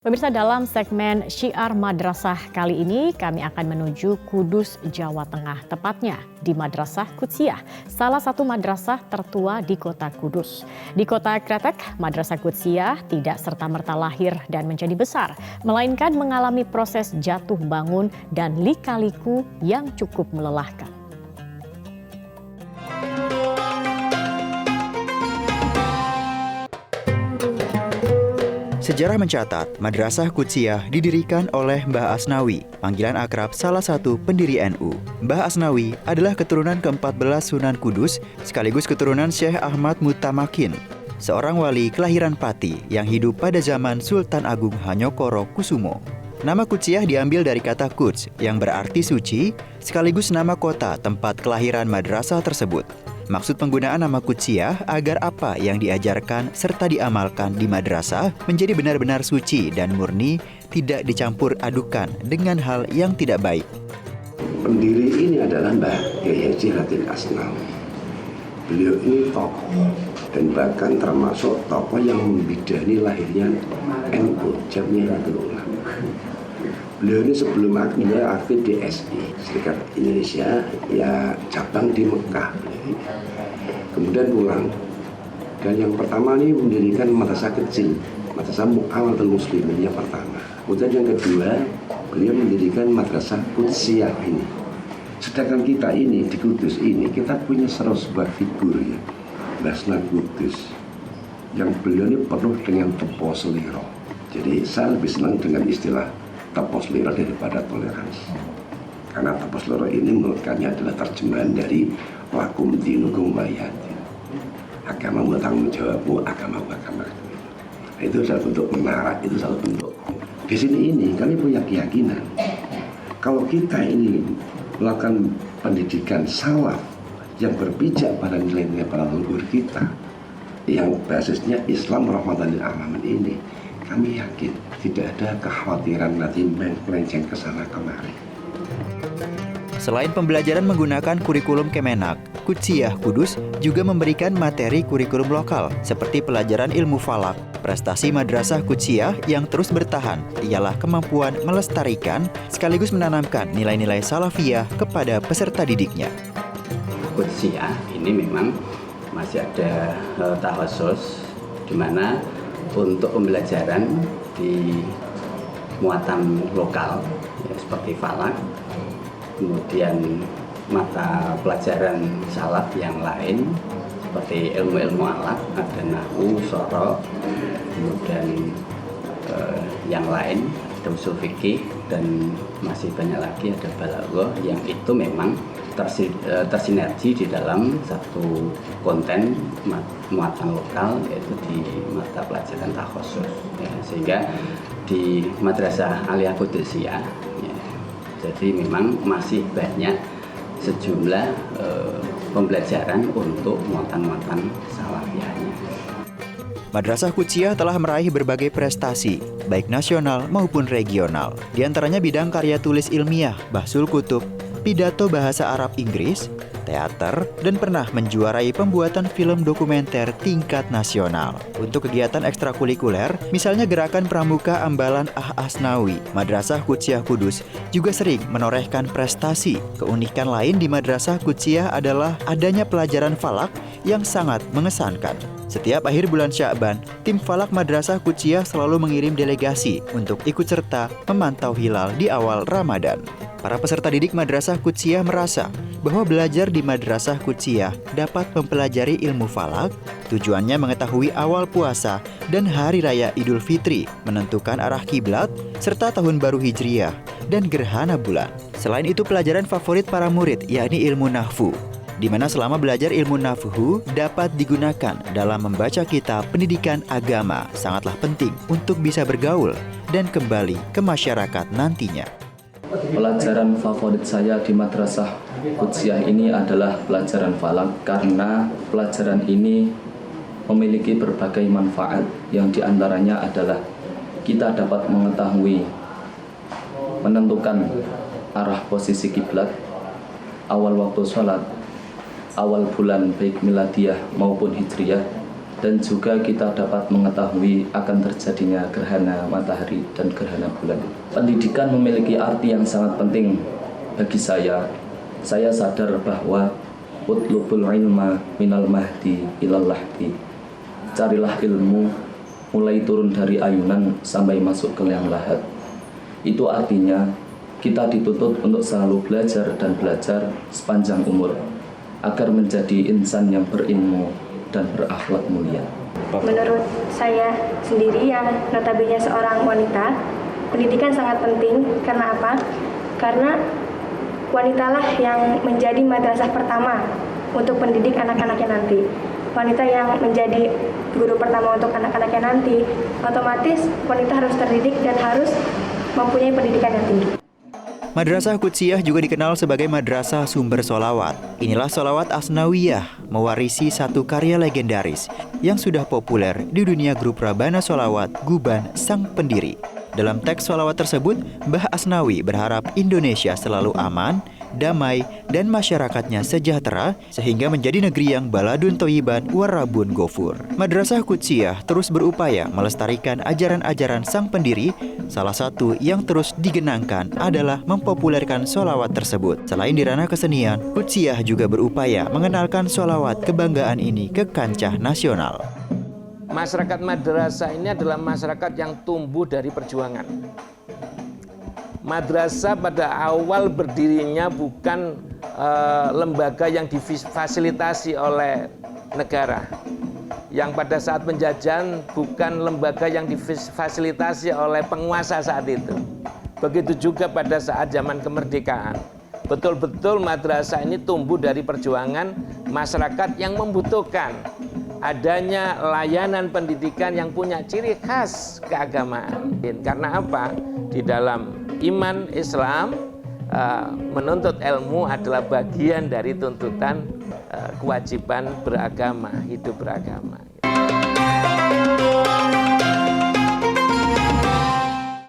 Pemirsa, dalam segmen Syiar Madrasah kali ini kami akan menuju Kudus, Jawa Tengah, tepatnya di Madrasah Qudsiyah, salah satu madrasah tertua di kota Kudus. Di kota Kretek, Madrasah Qudsiyah tidak serta-merta lahir dan menjadi besar, melainkan mengalami proses jatuh bangun dan lika-liku yang cukup melelahkan. Sejarah mencatat, Madrasah Qudsiyah didirikan oleh Mbah Asnawi, panggilan akrab salah satu pendiri NU. Mbah Asnawi adalah keturunan ke-14 Sunan Kudus, sekaligus keturunan Syekh Ahmad Mutamakin, seorang wali kelahiran Pati yang hidup pada zaman Sultan Agung Hanyokoro Kusumo. Nama Qudsiyah diambil dari kata Quds yang berarti suci, sekaligus nama kota tempat kelahiran madrasah tersebut. Maksud penggunaan nama Qudsiyah agar apa yang diajarkan serta diamalkan di madrasah menjadi benar-benar suci dan murni, tidak dicampur adukan dengan hal yang tidak baik. Pendiri ini adalah Mbah Yahya Haji Asnawi. Beliau ini tokoh dan bahkan termasuk tokoh yang membidani lahirnya NU, Jamiatul Ulama. Beliau ini sebelum aktif di SI, Serikat Indonesia, ya cabang di Mekah. Kemudian pulang, dan yang pertama ini mendirikan madrasah kecil, madrasah Mu'awalatul Muslimin yang pertama. Kemudian yang kedua, beliau mendirikan madrasah Qudsiyah ini. Sedangkan kita ini di Kudus ini, kita punya sebuah figur ya, Mbah Sunan Kudus, yang beliau ini penuh dengan tepo seliro. Jadi saya lebih senang dengan istilah tepo seliro daripada toleransi. Karena tepo seliro ini menurut kami adalah terjemahan dari lakum dinukum waliyatin. Agama bertanggung jawabmu, agama. Itu adalah bentuk menara, itu salah bentuk. Di sini ini kami punya keyakinan kalau kita ini melakukan pendidikan salaf yang berpijak pada nilai-nilai para leluhur kita, yang basisnya Islam rahmatan lil alamin ini, kami yakin tidak ada kekhawatiran nanti melenceng ke sana kemari. Selain pembelajaran menggunakan kurikulum Kemenak, Qudsiyah Kudus juga memberikan materi kurikulum lokal seperti pelajaran ilmu falak. Prestasi Madrasah Qudsiyah yang terus bertahan ialah kemampuan melestarikan sekaligus menanamkan nilai-nilai salafiyah kepada peserta didiknya. Qudsiyah ini memang masih ada takhusus di mana untuk pembelajaran di muatan lokal ya, seperti falak, kemudian mata pelajaran salaf yang lain seperti ilmu-ilmu alat, ada nahwu, sorok, kemudian yang lain ada usul fikih, dan masih banyak lagi ada balaghah yang itu memang tersinergi di dalam satu konten muatan lokal, yaitu di mata pelajaran takhusus ya, sehingga di Madrasah Aliyah Qudsiyah ya, jadi memang masih banyak sejumlah pembelajaran untuk muatan-muatan salafiyahnya. Madrasah Qudsiyah telah meraih berbagai prestasi, baik nasional maupun regional. Di antaranya bidang karya tulis ilmiah, bahsul kutub, pidato bahasa Arab Inggris, teater, dan pernah menjuarai pembuatan film dokumenter tingkat nasional. Untuk kegiatan ekstrakurikuler, misalnya gerakan Pramuka Ambalan Asnawi, Madrasah Qudsiyah Kudus juga sering menorehkan prestasi. Keunikan lain di Madrasah Qudsiyah adalah adanya pelajaran falak yang sangat mengesankan. Setiap akhir bulan Sya'ban, tim falak Madrasah Qudsiyah selalu mengirim delegasi untuk ikut serta memantau hilal di awal Ramadan. Para peserta didik Madrasah Qudsiyah merasa bahwa belajar di Madrasah Qudsiyah dapat mempelajari ilmu falak, tujuannya mengetahui awal puasa dan hari raya Idul Fitri, menentukan arah kiblat, serta tahun baru Hijriyah dan gerhana bulan. Selain itu, pelajaran favorit para murid yakni ilmu nahwu, di mana selama belajar ilmu nahwu dapat digunakan dalam membaca kitab pendidikan agama, sangatlah penting untuk bisa bergaul dan kembali ke masyarakat nantinya. Pelajaran favorit saya di Madrasah Qudsiyah ini adalah pelajaran falak, karena pelajaran ini memiliki berbagai manfaat, yang diantaranya adalah kita dapat mengetahui menentukan arah posisi kiblat, awal waktu sholat, awal bulan baik miladiyah maupun hijriyah, dan juga kita dapat mengetahui akan terjadinya gerhana matahari dan gerhana bulan. Pendidikan memiliki arti yang sangat penting bagi saya. Saya sadar bahwa utlubul ilma minal mahdi ilal lahdi. Carilah ilmu mulai turun dari ayunan sampai masuk ke liang lahat. Itu artinya kita dituntut untuk selalu belajar dan belajar sepanjang umur agar menjadi insan yang berilmu dan berakhlak mulia. Menurut saya sendiri yang notabene seorang wanita, pendidikan sangat penting. Karena apa? Karena wanitalah yang menjadi madrasah pertama untuk pendidik anak-anaknya nanti. Wanita yang menjadi guru pertama untuk anak-anaknya nanti, otomatis wanita harus terdidik dan harus mempunyai pendidikan yang tinggi. Madrasah Qudsiyah juga dikenal sebagai madrasah sumber solawat. Inilah solawat Asnawiyah, mewarisi satu karya legendaris yang sudah populer di dunia grup Rabana Solawat Guban sang pendiri. Dalam teks solawat tersebut, Mbah Asnawi berharap Indonesia selalu aman, damai, dan masyarakatnya sejahtera sehingga menjadi negeri yang baladun toyiban warabun gofur. Madrasah Qudsiyah terus berupaya melestarikan ajaran-ajaran sang pendiri. Salah satu yang terus digenangkan adalah mempopulerkan sholawat tersebut. Selain di ranah kesenian, Qudsiyah juga berupaya mengenalkan sholawat kebanggaan ini ke kancah nasional. Masyarakat madrasah ini adalah masyarakat yang tumbuh dari perjuangan. Madrasah pada awal berdirinya bukan lembaga yang difasilitasi oleh negara. Yang pada saat penjajahan bukan lembaga yang difasilitasi oleh penguasa saat itu. Begitu juga pada saat zaman kemerdekaan. Betul-betul madrasah ini tumbuh dari perjuangan masyarakat yang membutuhkan adanya layanan pendidikan yang punya ciri khas keagamaan. Karena apa? Di dalam iman Islam, menuntut ilmu adalah bagian dari tuntutan kewajiban beragama, hidup beragama.